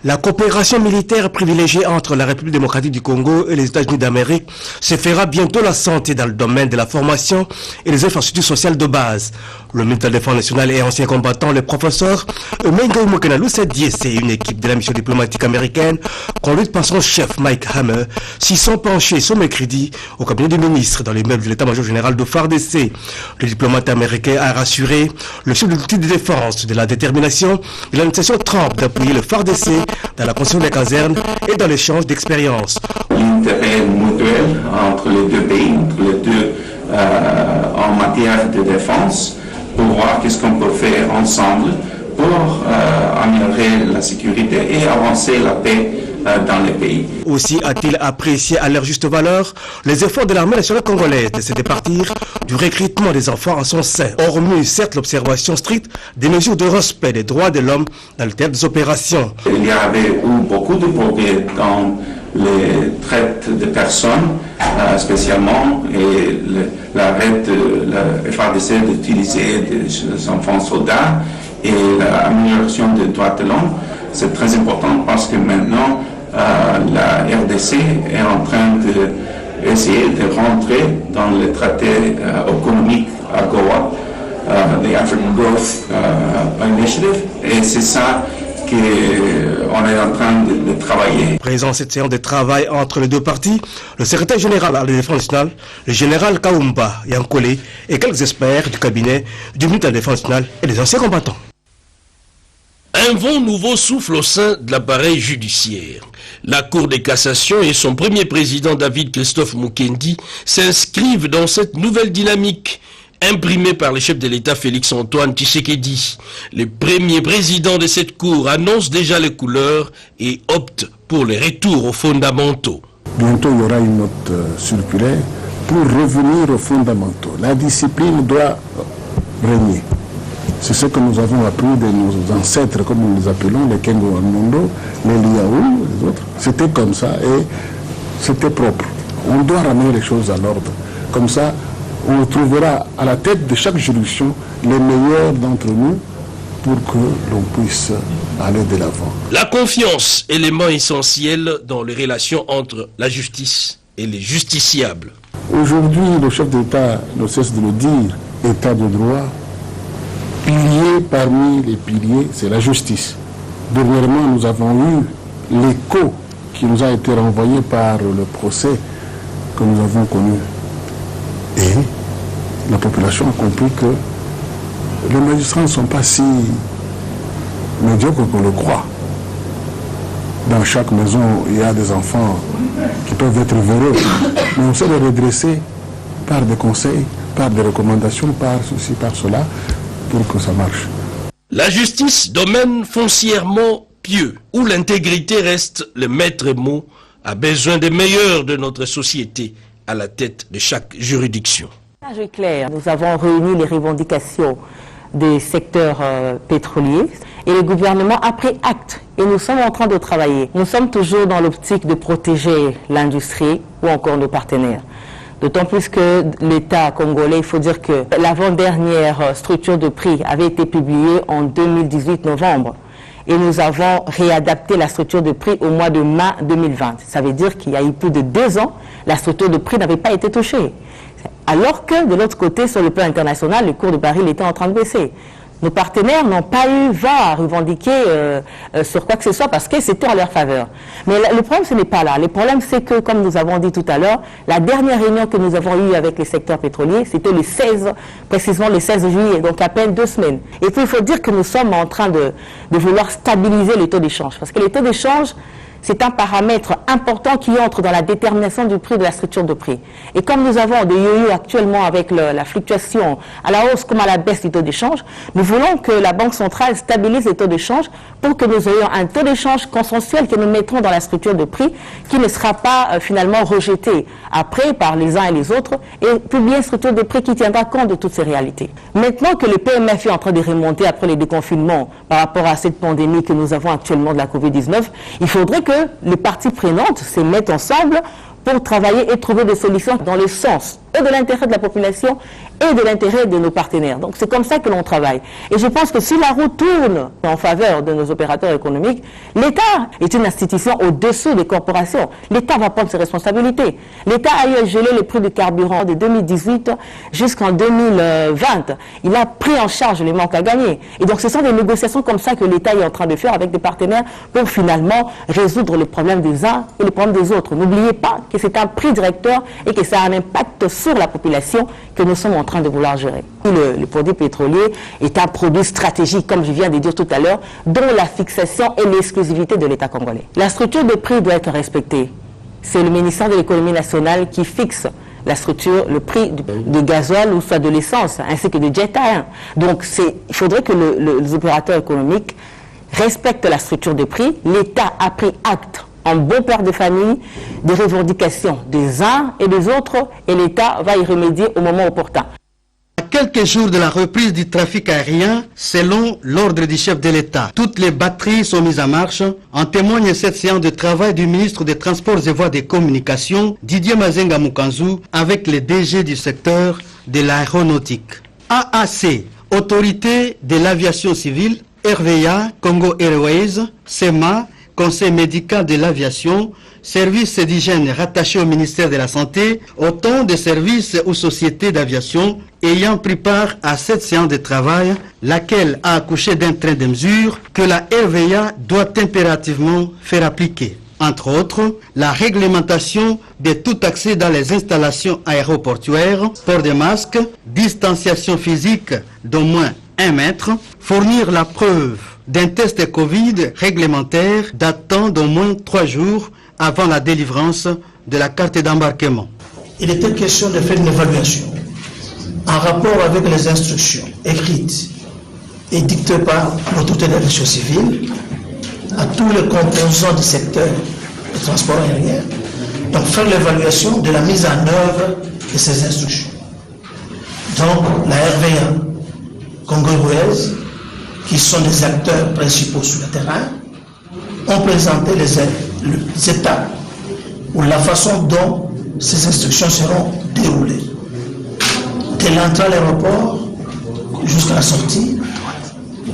La coopération militaire privilégiée entre la République démocratique du Congo et les États-Unis d'Amérique se fera bientôt la santé dans le domaine de la formation et des infrastructures sociales de base. Le ministre de la Défense nationale et ancien combattant, le professeur Emengo Mokenalu Diesse et une équipe de la mission diplomatique américaine, conduite par son chef Mike Hammer, s'y sont penchés ce mercredi au cabinet du ministre dans l'immeuble de l'état-major général de FARDC. Le diplomate américain a rassuré le chef de l'outil de défense de la détermination de l'administration Trump d'appuyer le FARDC dans la construction des casernes et dans l'échange d'expériences. L'intérêt mutuel entre les deux pays, entre les deux en matière de défense, pour voir qu'est-ce qu'on peut faire ensemble pour améliorer la sécurité et avancer la paix dans les pays. Aussi a-t-il apprécié à leur juste valeur les efforts de l'armée nationale congolaise de se départir du recrutement des enfants en son sein, hormis certes l'observation stricte des mesures de respect des droits de l'homme dans le théâtre des opérations. Il y avait eu beaucoup de progrès dans les traites de personnes, spécialement, et l'arrêt de la FARDC d'utiliser des enfants soldats et l'amélioration des droits de l'homme. C'est très important parce que maintenant, la RDC est en train d'essayer de rentrer dans les traités économiques AGOA, the African Growth Initiative, et c'est ça qu'on est en train de travailler. Présent cette séance de travail entre les deux parties, le secrétaire général à la Défense nationale, le général Kaumba Yankole et quelques experts du cabinet du ministre de la Défense nationale et des anciens combattants. Un vent nouveau souffle au sein de l'appareil judiciaire. La Cour de cassation et son premier président David Christophe Mukendi s'inscrivent dans cette nouvelle dynamique imprimée par le chef de l'État Félix-Antoine Tshisekedi. Le premier président de cette Cour annonce déjà les couleurs et opte pour le retour aux fondamentaux. Bientôt, il y aura une note circulaire pour revenir aux fondamentaux. La discipline doit régner. C'est ce que nous avons appris de nos ancêtres, comme nous les appelons, les Kengo Mondo, les Liaou, les autres. C'était comme ça et c'était propre. On doit ramener les choses à l'ordre. Comme ça, on trouvera à la tête de chaque juridiction les meilleurs d'entre nous pour que l'on puisse aller de l'avant. La confiance, élément essentiel dans les relations entre la justice et les justiciables. Aujourd'hui, le chef d'État ne cesse de le dire, État de droit, pilier parmi les piliers, c'est la justice. Dernièrement, nous avons eu l'écho qui nous a été renvoyé par le procès que nous avons connu. Et la population a compris que les magistrats ne sont pas si médiocres qu'on le croit. Dans chaque maison, il y a des enfants qui peuvent être véreux, mais on sait les redresser par des conseils, par des recommandations, par ceci, par cela, pour que ça marche. La justice, domaine foncièrement pieux, où l'intégrité reste le maître mot, a besoin des meilleurs de notre société à la tête de chaque juridiction. C'est clair, nous avons réuni les revendications des secteurs pétroliers et le gouvernement a pris acte et nous sommes en train de travailler. Nous sommes toujours dans l'optique de protéger l'industrie ou encore nos partenaires. D'autant plus que l'État congolais, il faut dire que l'avant-dernière structure de prix avait été publiée en 2018 novembre. Et nous avons réadapté la structure de prix au mois de mai 2020. Ça veut dire qu'il y a eu plus de 2 ans, la structure de prix n'avait pas été touchée. Alors que de l'autre côté, sur le plan international, le cours de baril était en train de baisser. Nos partenaires n'ont pas eu vent à revendiquer sur quoi que ce soit parce que c'était en leur faveur. Mais le problème, ce n'est pas là. Le problème, c'est que, comme nous avons dit tout à l'heure, la dernière réunion que nous avons eue avec les secteurs pétroliers, c'était le 16, précisément le 16 juillet, donc à peine 2 semaines. Et puis, il faut dire que nous sommes en train de vouloir stabiliser les taux d'échange. Parce que les taux d'échange, c'est un paramètre important qui entre dans la détermination du prix de la structure de prix. Et comme nous avons des yo-yo actuellement avec la fluctuation à la hausse comme à la baisse du taux d'échange, nous voulons que la Banque centrale stabilise les taux d'échange pour que nous ayons un taux d'échange consensuel que nous mettrons dans la structure de prix qui ne sera pas finalement rejeté après par les uns et les autres et publier une structure de prix qui tiendra compte de toutes ces réalités. Maintenant que le PMF est en train de remonter après les déconfinements par rapport à cette pandémie que nous avons actuellement de la Covid-19, il faudrait que les parties prenantes se mettent ensemble pour travailler et trouver des solutions dans le sens et de l'intérêt de la population et de l'intérêt de nos partenaires. Donc c'est comme ça que l'on travaille. Et je pense que si la roue tourne en faveur de nos opérateurs économiques, l'État est une institution au-dessous des corporations. L'État va prendre ses responsabilités. L'État a eu à geler les prix du carburant de 2018 jusqu'en 2020. Il a pris en charge les manques à gagner. Et donc ce sont des négociations comme ça que l'État est en train de faire avec des partenaires pour finalement résoudre les problèmes des uns et les problèmes des autres. N'oubliez pas que c'est un prix directeur et que ça a un impact sur la population que nous sommes en train de vouloir gérer. Le produit pétrolier est un produit stratégique, comme je viens de dire tout à l'heure, dont la fixation est l'exclusivité de l'État congolais. La structure de prix doit être respectée. C'est le ministère de l'économie nationale qui fixe la structure, le prix du gasoil ou soit de l'essence, ainsi que du jet aérien. Donc il faudrait que les opérateurs économiques respectent la structure de prix. L'État a pris acte en bon père de famille des revendications des uns et des autres, et l'État va y remédier au moment opportun. À quelques jours de la reprise du trafic aérien, selon l'ordre du chef de l'État, toutes les batteries sont mises en marche. En témoigne cette séance de travail du ministre des Transports et Voies des Communications, Didier Mazenga Mukanzu, avec les DG du secteur de l'aéronautique. AAC, Autorité de l'aviation civile, RVA, Congo Airways, SEMA, Conseil médical de l'aviation, services d'hygiène rattachés au ministère de la Santé, autant de services ou sociétés d'aviation ayant pris part à cette séance de travail, laquelle a accouché d'un train de mesures que la RVA doit impérativement faire appliquer. Entre autres, la réglementation de tout accès dans les installations aéroportuaires, port de masques, distanciation physique d'au moins 1 mètre, fournir la preuve d'un test Covid réglementaire datant d'au moins 3 jours avant la délivrance de la carte d'embarquement. Il était question de faire une évaluation en rapport avec les instructions écrites et dictées par l'autorité de l'aviation civile à tous les composants du secteur du transport aérien, donc faire l'évaluation de la mise en œuvre de ces instructions. Donc la RVA, Congo Airways, qui sont des acteurs principaux sur le terrain, ont présenté les étapes ou la façon dont ces instructions seront déroulées. De l'entrée à l'aéroport jusqu'à la sortie,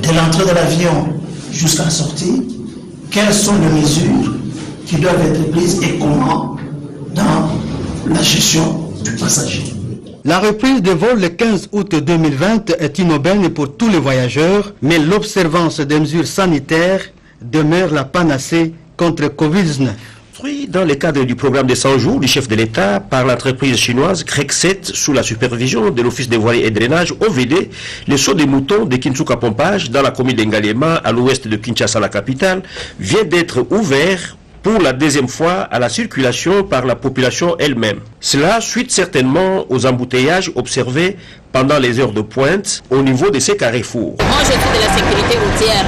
de l'entrée de l'avion jusqu'à la sortie, quelles sont les mesures qui doivent être prises et comment dans la gestion du passager. La reprise des vols le 15 août 2020 est une aubaine pour tous les voyageurs, mais l'observance des mesures sanitaires demeure la panacée contre Covid-19. Dans le cadre du programme de 100 jours du chef de l'État par l'entreprise chinoise Crexet sous la supervision de l'Office des voiries et drainage OVD, le saut des moutons de Kinsuka Pompage dans la commune d'Engalema à l'ouest de Kinshasa, la capitale, vient d'être ouvert pour la deuxième fois à la circulation par la population elle-même. Cela suite certainement aux embouteillages observés pendant les heures de pointe au niveau de ces carrefours. Moi je suis de la sécurité routière.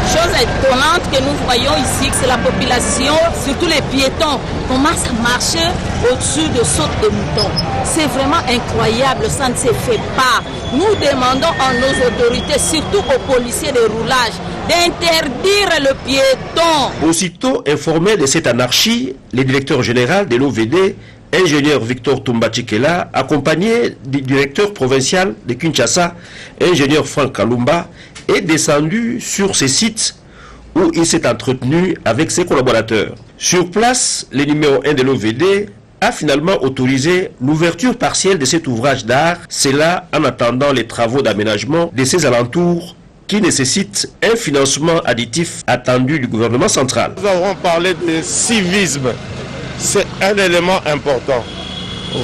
Chose étonnante que nous voyons ici, c'est la population, surtout les piétons, commencent à marcher au-dessus de sautes de moutons. C'est vraiment incroyable, ça ne se fait pas. Nous demandons à nos autorités, surtout aux policiers de roulage, d'interdire le piéton. Aussitôt informé de cette anarchie, le directeur général de l'OVD, ingénieur Victor Tumbachikela, accompagné du directeur provincial de Kinshasa, ingénieur Franck Kalumba, est descendu sur ces sites où il s'est entretenu avec ses collaborateurs. Sur place, le numéro 1 de l'OVD a finalement autorisé l'ouverture partielle de cet ouvrage d'art, cela en attendant les travaux d'aménagement de ces alentours qui nécessitent un financement additif attendu du gouvernement central. Nous avons parlé de civisme, c'est un élément important.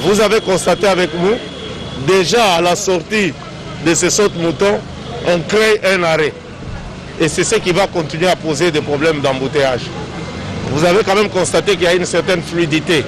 Vous avez constaté avec nous, déjà à la sortie de ces sautes-moutons, on crée un arrêt. Et c'est ce qui va continuer à poser des problèmes d'embouteillage. Vous avez quand même constaté qu'il y a une certaine fluidité,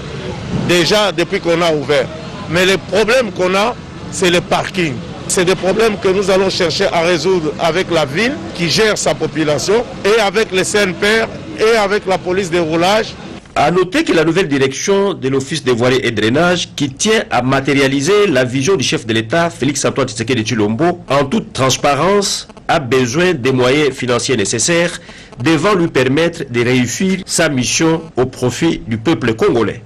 déjà depuis qu'on a ouvert. Mais le problème qu'on a, c'est le parking. C'est des problèmes que nous allons chercher à résoudre avec la ville qui gère sa population et avec les CNPR et avec la police de roulage. À noter que la nouvelle direction de l'Office des voiries et drainage, qui tient à matérialiser la vision du chef de l'État, Félix-Antoine Tshisekedi Tshilombo, en toute transparence, a besoin des moyens financiers nécessaires devant lui permettre de réussir sa mission au profit du peuple congolais.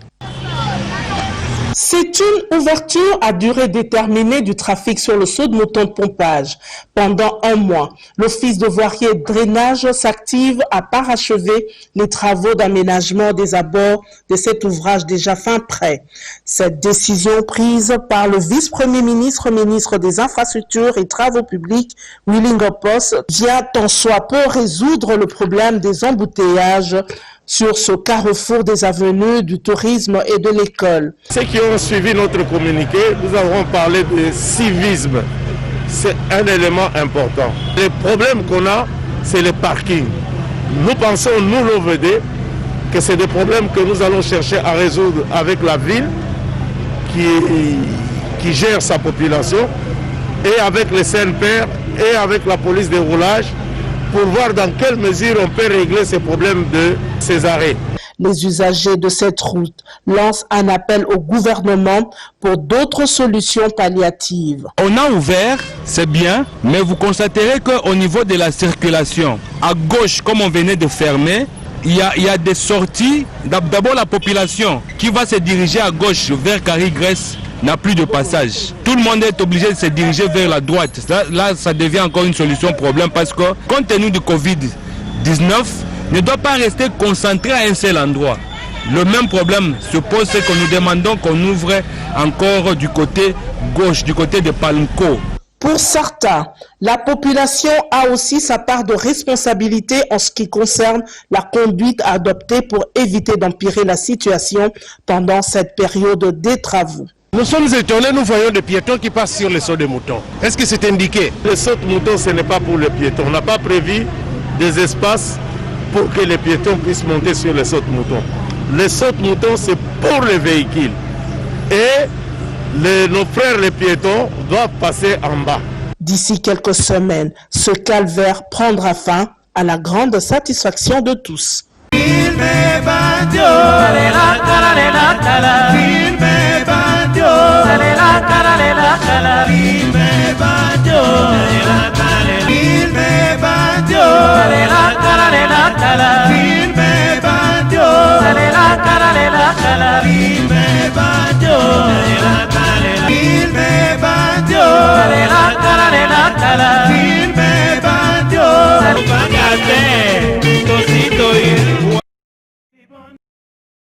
C'est une ouverture à durée déterminée du trafic sur le saut de mouton de pompage. Pendant un mois, l'Office de voirie et de drainage s'active à parachever les travaux d'aménagement des abords de cet ouvrage déjà fin prêt. Cette décision prise par le vice-premier ministre, ministre des Infrastructures et Travaux publics, Willy Ngopos, vient en soit peu résoudre le problème des embouteillages sur ce carrefour des avenues du tourisme et de l'école. Ceux qui ont suivi notre communiqué, nous avons parlé de civisme. C'est un élément important. Le problème qu'on a, c'est le parking. Nous pensons, nous l'OVD, que c'est des problèmes que nous allons chercher à résoudre avec la ville qui gère sa population et avec le CNPR et avec la police des roulages pour voir dans quelle mesure on peut régler ces problèmes de ces arrêts. Les usagers de cette route lancent un appel au gouvernement pour d'autres solutions palliatives. On a ouvert, c'est bien, mais vous constaterez qu'au niveau de la circulation, à gauche, comme on venait de fermer, il y a des sorties. D'abord, la population qui va se diriger à gauche vers Carry-Grèce n'a plus de passage. Tout le monde est obligé de se diriger vers la droite. Là, ça devient encore une solution problème parce que, compte tenu du Covid-19, ne doit pas rester concentré à un seul endroit. Le même problème se pose, c'est que nous demandons qu'on ouvre encore du côté gauche, du côté de Palenco. Pour certains, la population a aussi sa part de responsabilité en ce qui concerne la conduite à adopter pour éviter d'empirer la situation pendant cette période des travaux. Nous sommes étonnés, nous voyons des piétons qui passent sur les sauts de moutons. Est-ce que c'est indiqué? Les sauts de moutons, ce n'est pas pour les piétons. On n'a pas prévu des espaces pour que les piétons puissent monter sur les sauts de moutons. Les sauts de moutons, c'est pour les véhicules. Et nos frères les piétons doivent passer en bas. D'ici quelques semaines, ce calvaire prendra fin à la grande satisfaction de tous. La